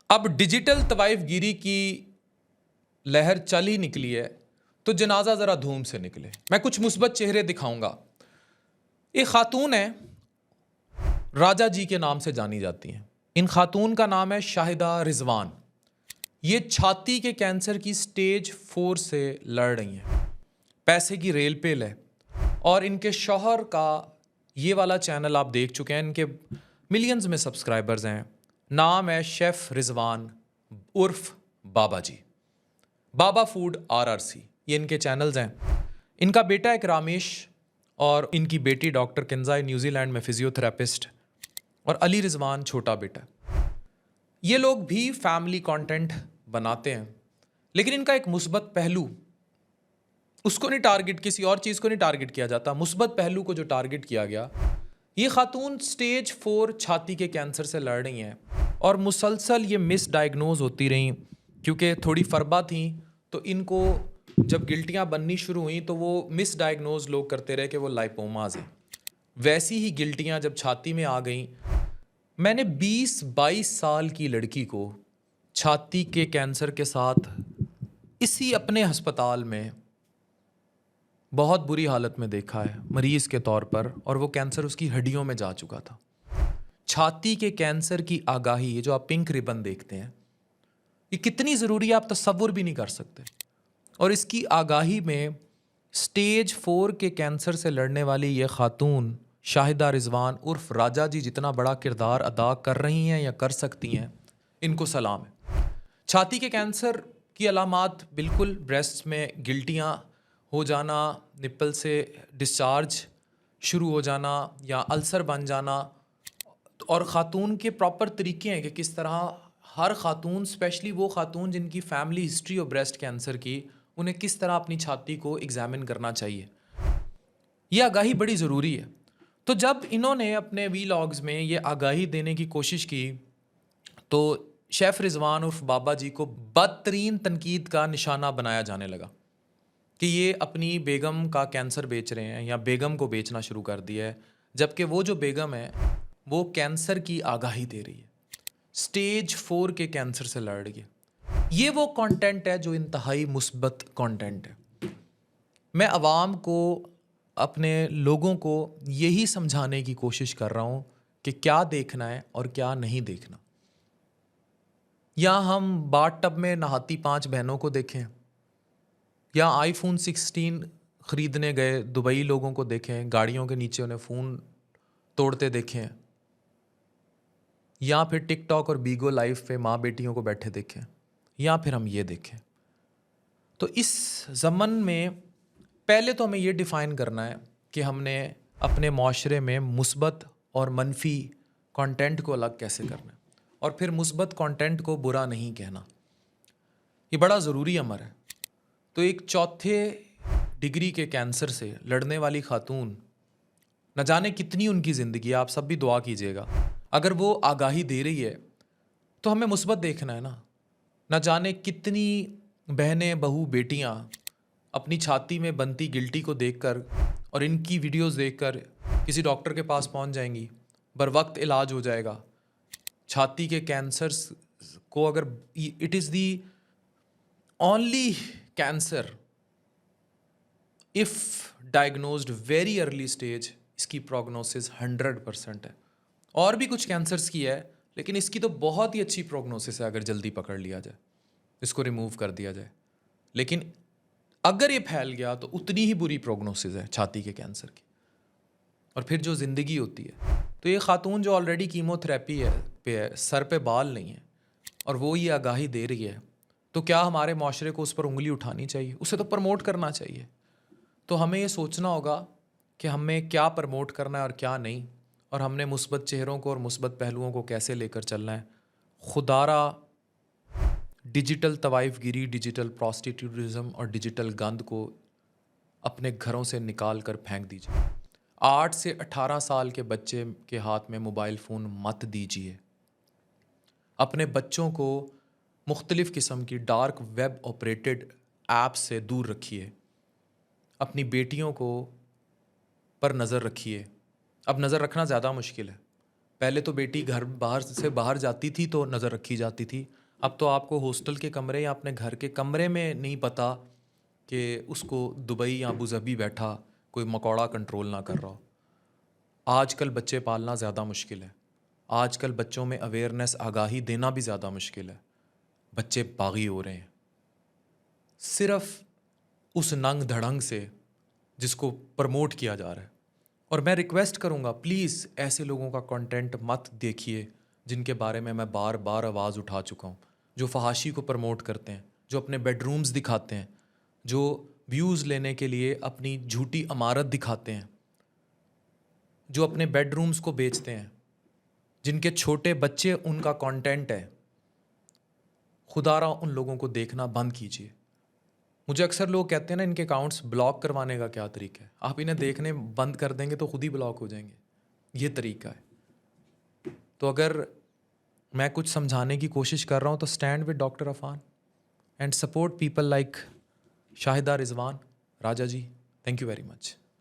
اب ڈیجیٹل طوائف گیری کی لہر چل ہی نکلی ہے تو جنازہ ذرا دھوم سے نکلے. میں کچھ مثبت چہرے دکھاؤں گا. ایک خاتون ہے, راجا جی کے نام سے جانی جاتی ہیں. ان خاتون کا نام ہے شاہدہ رضوان. یہ چھاتی کے کینسر کی سٹیج 4 سے لڑ رہی ہیں. پیسے کی ریل پیل ہے. اور ان کے شوہر کا یہ والا چینل آپ دیکھ چکے ہیں, ان کے ملینز میں سبسکرائبرز ہیں. نام ہے شیف رضوان عرف بابا جی, بابا فوڈ RRC, یہ ان کے چینلز ہیں. ان کا بیٹا ایک رامیش اور ان کی بیٹی ڈاکٹر کنزا نیوزی لینڈ میں فزیو تھراپسٹ, اور علی رضوان چھوٹا بیٹا. یہ لوگ بھی فیملی کانٹینٹ بناتے ہیں, لیکن ان کا ایک مثبت پہلو, اس کو نہیں ٹارگٹ, کسی اور چیز کو نہیں ٹارگٹ کیا جاتا, مثبت پہلو کو جو ٹارگٹ کیا گیا. یہ خاتون سٹیج 4 چھاتی کے کینسر سے لڑ رہی ہیں اور مسلسل یہ مس ڈائیگنوز ہوتی رہیں کیونکہ تھوڑی فربا تھیں, تو ان کو جب گلٹیاں بننی شروع ہوئیں تو وہ مس ڈائیگنوز لوگ کرتے رہے کہ وہ لائپوماز ہیں. ویسی ہی گلٹیاں جب چھاتی میں آ گئیں, میں نے 20-22 سال کی لڑکی کو چھاتی کے کینسر کے ساتھ اسی اپنے ہسپتال میں بہت بری حالت میں دیکھا ہے مریض کے طور پر, اور وہ کینسر اس کی ہڈیوں میں جا چکا تھا. چھاتی کے کینسر کی آگاہی, یہ جو آپ پنک ریبن دیکھتے ہیں, یہ کتنی ضروری ہے آپ تصور بھی نہیں کر سکتے. اور اس کی آگاہی میں سٹیج 4 کے کینسر سے لڑنے والی یہ خاتون شاہدہ رضوان عرف راجا جی جتنا بڑا کردار ادا کر رہی ہیں یا کر سکتی ہیں, ان کو سلام ہے. چھاتی کے کینسر کی علامات بالکل بریسٹ میں گلٹیاں ہو جانا, نپل سے ڈسچارج شروع ہو جانا یا السر بن جانا, اور خاتون کے پراپر طریقے ہیں کہ کس طرح ہر خاتون, اسپیشلی وہ خاتون جن کی فیملی ہسٹری ہو بریسٹ کینسر کی, انہیں کس طرح اپنی چھاتی کو ایگزامن کرنا چاہیے. یہ آگاہی بڑی ضروری ہے. تو جب انہوں نے اپنے ویلاگز میں یہ آگاہی دینے کی کوشش کی تو شیف رضوان عرف بابا جی کو بدترین تنقید کا نشانہ بنایا جانے لگا کہ یہ اپنی بیگم کا کینسر بیچ رہے ہیں یا بیگم کو بیچنا شروع کر دیا ہے, جبکہ وہ جو بیگم ہے وہ کینسر کی آگاہی دے رہی ہے, سٹیج 4 کے کینسر سے لڑ رہی ہے. یہ وہ کانٹینٹ ہے جو انتہائی مثبت کانٹینٹ ہے. میں عوام کو, اپنے لوگوں کو یہی سمجھانے کی کوشش کر رہا ہوں کہ کیا دیکھنا ہے اور کیا نہیں دیکھنا. یا ہم باتھ ٹب میں نہاتی 5 بہنوں کو دیکھیں, یا آئی فون 16 خریدنے گئے دبئی لوگوں کو دیکھیں, گاڑیوں کے نیچے انہیں فون توڑتے دیکھیں, یا پھر ٹک ٹاک اور بیگو لائف پہ ماں بیٹیوں کو بیٹھے دیکھیں, یا پھر ہم یہ دیکھیں. تو اس ضمن میں پہلے تو ہمیں یہ ڈیفائن کرنا ہے کہ ہم نے اپنے معاشرے میں مثبت اور منفی کانٹینٹ کو الگ کیسے کرنا ہے, اور پھر مثبت کانٹینٹ کو برا نہیں کہنا. یہ بڑا ضروری امر ہے. تو ایک 4 ڈگری کے کینسر سے لڑنے والی خاتون, نہ جانے کتنی ان کی زندگی ہے, آپ سب بھی دعا کیجیے گا. اگر وہ آگاہی دے رہی ہے تو ہمیں مثبت دیکھنا ہے نا. نہ جانے کتنی بہنیں, بہو, بیٹیاں اپنی چھاتی میں بنتی گلٹی کو دیکھ کر اور ان کی ویڈیوز دیکھ کر کسی ڈاکٹر کے پاس پہنچ جائیں گی, بر وقت علاج ہو جائے گا. چھاتی کے کینسر کو, اگر it is the only cancer if diagnosed very early stage, اس کی پروگنوسس 100% ہے. اور بھی کچھ کینسرز کی ہے, لیکن اس کی تو بہت ہی اچھی پروگنوسس ہے اگر جلدی پکڑ لیا جائے, اس کو ریموو کر دیا جائے. لیکن اگر یہ پھیل گیا تو اتنی ہی بری پروگنوسس ہے چھاتی کے کینسر کی. اور پھر جو زندگی ہوتی ہے, تو یہ خاتون جو آلریڈی کیمو تھراپی ہے, سر پہ بال نہیں ہے, اور وہ یہ آگاہی دے رہی ہے, تو کیا ہمارے معاشرے کو اس پر انگلی اٹھانی چاہیے؟ اسے تو پروموٹ کرنا چاہیے. تو ہمیں یہ سوچنا ہوگا کہ ہمیں کیا پروموٹ کرنا ہے اور کیا نہیں, اور ہم نے مثبت چہروں کو اور مثبت پہلوؤں کو کیسے لے کر چلنا ہے. خدارا ڈیجیٹل طوائف گیری, ڈیجیٹل پروسٹیٹیوٹزم اور ڈیجیٹل گند کو اپنے گھروں سے نکال کر پھینک دیجیے. 8 سے 18 سال کے بچے کے ہاتھ میں موبائل فون مت دیجیے. اپنے بچوں کو مختلف قسم کی ڈارک ویب آپریٹڈ ایپ سے دور رکھیے. اپنی بیٹیوں کو پر نظر رکھیے. اب نظر رکھنا زیادہ مشکل ہے, پہلے تو بیٹی گھر باہر سے باہر جاتی تھی تو نظر رکھی جاتی تھی، اب تو آپ کو ہاسٹل کے کمرے یا اپنے گھر کے کمرے میں نہیں پتہ کہ اس کو دبئی یا ابوظہبی بیٹھا کوئی مکوڑا کنٹرول نہ کر رہا ہو۔ آج کل بچے پالنا زیادہ مشکل ہے، آج کل بچوں میں اویئرنیس آگاہی دینا بھی زیادہ مشکل ہے، بچے باغی ہو رہے ہیں صرف اس ننگ دھڑنگ سے جس کو پروموٹ کیا جا رہا ہے۔ اور میں ریکویسٹ کروں گا پلیز ایسے لوگوں کا کنٹینٹ مت دیکھیے جن کے بارے میں بار بار آواز اٹھا چکا ہوں، جو فحاشی کو پروموٹ کرتے ہیں، جو اپنے بیڈ رومز دکھاتے ہیں، جو ویوز لینے کے لیے اپنی جھوٹی عمارت دکھاتے ہیں، جو اپنے بیڈ رومز کو بیچتے ہیں، جن کے چھوٹے بچے ان کا کنٹینٹ ہے۔ خدا را ان لوگوں کو دیکھنا بند کیجیے۔ مجھے اکثر لوگ کہتے ہیں نا ان کے اکاؤنٹس بلاک کروانے کا کیا طریقہ ہے؟ آپ انہیں دیکھنے بند کر دیں گے تو خود ہی بلاک ہو جائیں گے، یہ طریقہ ہے۔ تو اگر میں کچھ سمجھانے کی کوشش کر رہا ہوں تو stand with doctor Affan and support people like Shahida Rizwan Raja ji. Thank you very much.